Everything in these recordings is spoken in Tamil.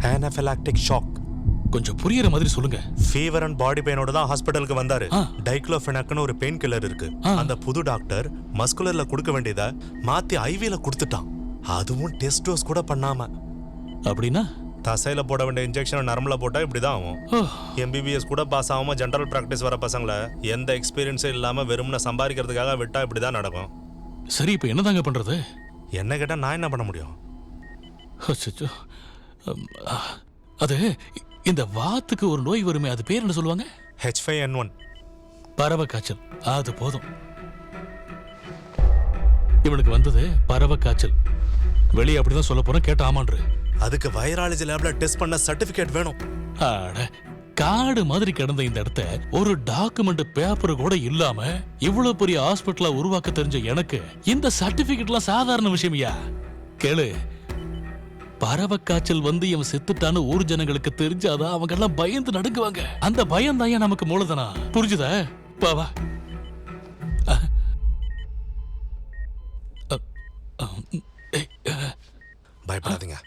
அனாஃபிலாக்டிக் ஷாக். கொஞ்சம் புரியுற மாதிரி சொல்லுங்க. ஃபீவர் அண்ட் பாடி பெயினோட தான் ஹாஸ்பிட்டலுக்கு வந்தாரு. டைக்ளோஃபெனாக்னு ஒரு பெயின் கில்லர் இருக்கு. அந்த புது டாக்டர் மஸ்குலர்ல கொடுக்க வேண்டியதை மாத்தி ஐவில கொடுத்துட்டான். அதுவும் டெஸ்ட் டோஸ் கூட பண்ணாம. அப்படின்னா தசையில போட வேண்டிய இன்ஜெக்ஷன் நரம்புல போட்டா இப்படிதான் ஆகும். எம்பிபிஎஸ் கூட பாஸ் ஆகாம ஜெனரல் பிராக்டிஸ் வர பசங்களை எந்த எக்ஸ்பீரியன்ஸும் இல்லாம வெறும்னு சம்பாதிக்கிறதுக்காக விட்டா இப்படிதான் நடக்கும். சரி, இப்ப என்னதாங்க பண்றது? என்ன கேட்டா நான் என்ன பண்ண முடியும்? அது இந்த வாத்துக்கு ஒரு நோய் வருமே, அது பேர் என்ன சொல்லுவாங்க? H5N1. பறவை காய்ச்சல். அது போதும். இவனுக்கு வந்தது பறவை காய்ச்சல். வெளியே அப்படிதான் சொல்ல போறேன், கேட்ட ஆமான்று. அதுக்கு வைராலஜி லேப்ல டெஸ்ட் பண்ண சர்டிபிகேட் வேணும். அட, காடு மாதிரி கிடந்த இந்த இடத்த ஒரு டாக்குமெண்ட் பேப்பர் கூட இல்லாம இவ்வளவு பெரிய ஹாஸ்பிட்டலா உருவாக்க தெரிஞ்ச எனக்கு இந்த சர்டிபிகேட்லாம் சாதாரண விஷயமியா? கேளு, பறவை காய்ச்சல் வந்து இவன் செத்துட்டான்னு ஊர் ஜனங்களுக்கு தெரிஞ்சாதான் அவங்க எல்லாம் பயந்து நடுங்குவாங்க. அந்த பயம் தான் நமக்கு மூலதனா. புரிஞ்சுதா? பாவா. பயப்படாதீங்க,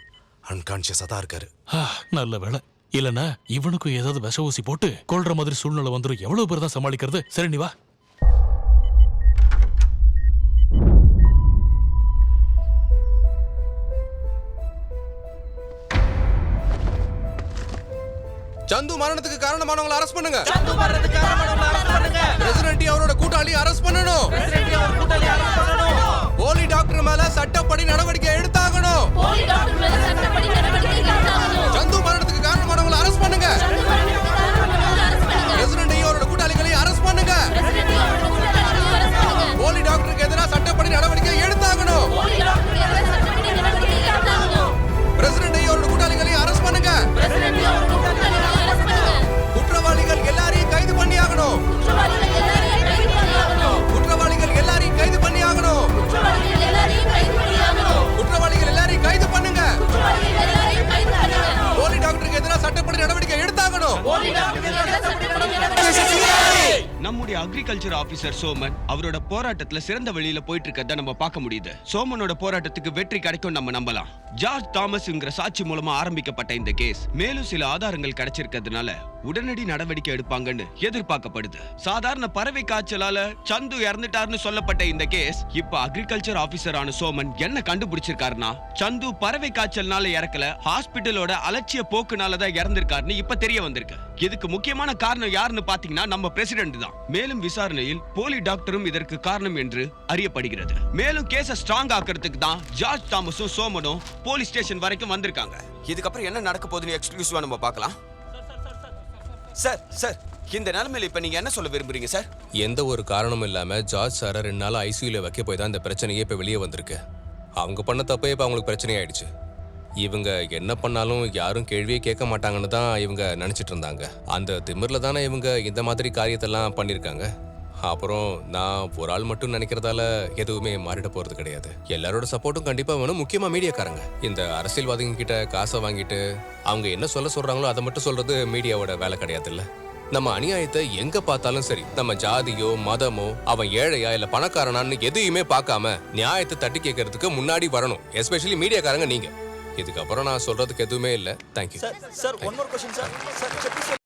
அன்கான்சியஸா தான் இருக்காரு. நல்ல வேலை. இல்லனா இவனுக்கும் ஏதாவது விஷ ஊசி போட்டு கொல்ற மாதிரி சூழ்நிலை வந்துடும். எவ்வளவு பேர் தான் சமாளிக்கிறது? சரி, நீ வா. சந்து மரணத்துக்கு காரணமானவங்களை அரெஸ்ட் பண்ணுங்க. சந்து மரணத்துக்கு காரணமானவங்களை அரெஸ்ட் பண்ணுங்க. பிரசிடென்ட் அவரோட கூட்டாளி அரெஸ்ட் பண்ணனும். பிரசிடென்ட் அவர் கூட்டாளி அரெஸ்ட் பண்ணனும். போலி டாக்டர் மேல சட்டப்படி நடவடிக்கை எடுத்தாகணும். போலி டாக்டர் மேல சட்டப்படி நடவடிக்கை எடுத்தாகணும். சந்து மரணத்துக்கு காரணமானவங்களை அரெஸ்ட் பண்ணுங்க. சந்து மரணத்துக்கு காரணமானவங்களை அரெஸ்ட் பண்ணுங்க. பிரசிடென்ட் அவரோட கூட்டாளிகளை அரெஸ்ட் பண்ணுங்க. பிரசிடென்ட் அவரோட கூட்டாளிகளை அரெஸ்ட் பண்ணுங்க. போலி டாக்டருக்கு எதிராக சட்டப்படி நடவடிக்கை எடுத்தாகணும். போலி டாக்டருக்கு எதிராக சட்டப்படி நடவடிக்கை எடுத்தாகணும். பிரசிடென்ட் அவரோட கூட்டாளிகளை அரெஸ்ட் பண்ணுங்க. பிரசிடென்ட் அவரோட கூட்டாளிகளை அரெஸ்ட் பண்ணுங்க. குற்றவாளிகள் எல்லாரையும் கைது பண்ணி ஆகணும். குற்றவாளிகள் எல்லாரையும் கைது பண்ணி ஆகணும். குற்றவாளிகள் எல்லாரையும் கைது பண்ணி ஆகணும். குற்றவாளிகள் எல்லாரையும் கைது பண்ணி ஆகணும். குற்றவாளிகள் எல்லாரையும் கைது பண்ணுங்க. குற்றவாளிகள் எல்லாரையும் கைது பண்ணுங்க. போலி டாக்டருக்கு எதிராக சட்டப்படி நடவடிக்கை எடுத்தாகணும். போலி டாக்டருக்கு எதிராக சட்டப்படி நடவடிக்கை. நம்முடைய அக்ரிகல்ச்சர் ஆபீசர் சோமன் அவரோட போராட்டத்துல சிறந்த வழியில போயிட்டு இருக்கறத நம்ம பார்க்க முடியுது. சோமனோட போராட்டத்துக்கு வெற்றி கிடைக்கும் நம்ம நம்பலாம். ஜார்ஜ் தாமஸ்ங்கிற சாட்சி மூலமா ஆரம்பிக்கப்பட்ட இந்த கேஸ் மேலும் சில ஆதாரங்கள் கிடைச்சிருக்கிறதுனால உடனடி நடவடிக்கை எடுப்பாங்கன்னு எதிர்பார்க்கப்படுது. சாதாரண பறவை காய்ச்சலால சந்து இறந்துட்டாருன்னு சொல்லப்பட்ட இந்த கேஸ் இப்ப அக்ரிகல்ச்சர் ஆபீசரான சோமன் என்ன கண்டுபிடிச்சிருக்காருன்னா, சந்து பறவை காய்ச்சல்னால இறக்கல, ஹாஸ்பிட்டலோட அலட்சிய போக்குனாலதான் இறந்திருக்காருன்னு இப்ப தெரிய வந்திருக்கு. இதுக்கு முக்கியமான காரணம் யாருன்னு பாத்தீங்கன்னா நம்ம பிரசிடென்ட் தான். மேலும் விசாரணையில் போலி டாக்டரும் இதற்கு காரணம் என்று அறியப்படுகிறது. மேலும் கேஸ ஸ்ட்ராங் ஆக்கிறதுக்கு தான் ஜார்ஜ் தாமஸும் சோமனும் போலீஸ் ஸ்டேஷன் வரைக்கும் வந்திருக்காங்க. இதுக்கப்புறம் என்ன நடக்க போகுதுன்னு எக்ஸ்க்ளூசிவா நம்ம பார்க்கலாம். சார், இந்த நிலைமையில இப்ப நீங்க என்ன சொல்ல விரும்புறீங்க சார்? எந்த ஒரு காரணமும் இல்லாம ஜார்ஜ் சாரை 2 நாள் ஐசியூல வைக்க போய் தான் இந்த பிரச்சனையே இப்ப வெளியே வந்திருக்கு. அவங்க பண்ண தப்பே இப்ப அவங்களுக்கு பிரச்சனை ஆயிடுச்சு. இவங்க என்ன பண்ணாலும் யாரும் கேள்வியே கேட்க மாட்டாங்கன்னு தான் இவங்க நினைச்சிட்டு இருந்தாங்க. அந்த திமிர்ல தானே இவங்க இந்த மாதிரி காரியத்தெல்லாம் பண்ணிருக்காங்க. அப்புறம் நான் ஒரு ஆள் மட்டும் நினைக்கிறதால எதுவுமே மாறிட போறது கிடையாது. எல்லாரோட சப்போர்ட்டும் கண்டிப்பா வேணும், முக்கியமா மீடியாக்காரங்க. இந்த அரசியல்வாதிங்க கிட்ட காசை வாங்கிட்டு அவங்க என்ன சொல்றாங்களோ அதை மட்டும் சொல்றது மீடியாவோட வேலை கிடையாது இல்ல. நம்ம அநியாயத்தை எங்க பார்த்தாலும் சரி, நம்ம ஜாதியோ மதமோ அவன் ஏழையா இல்ல பணக்காரனான்னு எதையுமே பார்க்காம நியாயத்தை தட்டி கேட்கறதுக்கு முன்னாடி வரணும். எஸ்பெஷலி மீடியாக்காரங்க நீங்க. இதுக்கப்புறம் நான் சொல்றதுக்கு எதுவுமே இல்ல. Thank you sir. One more question sir.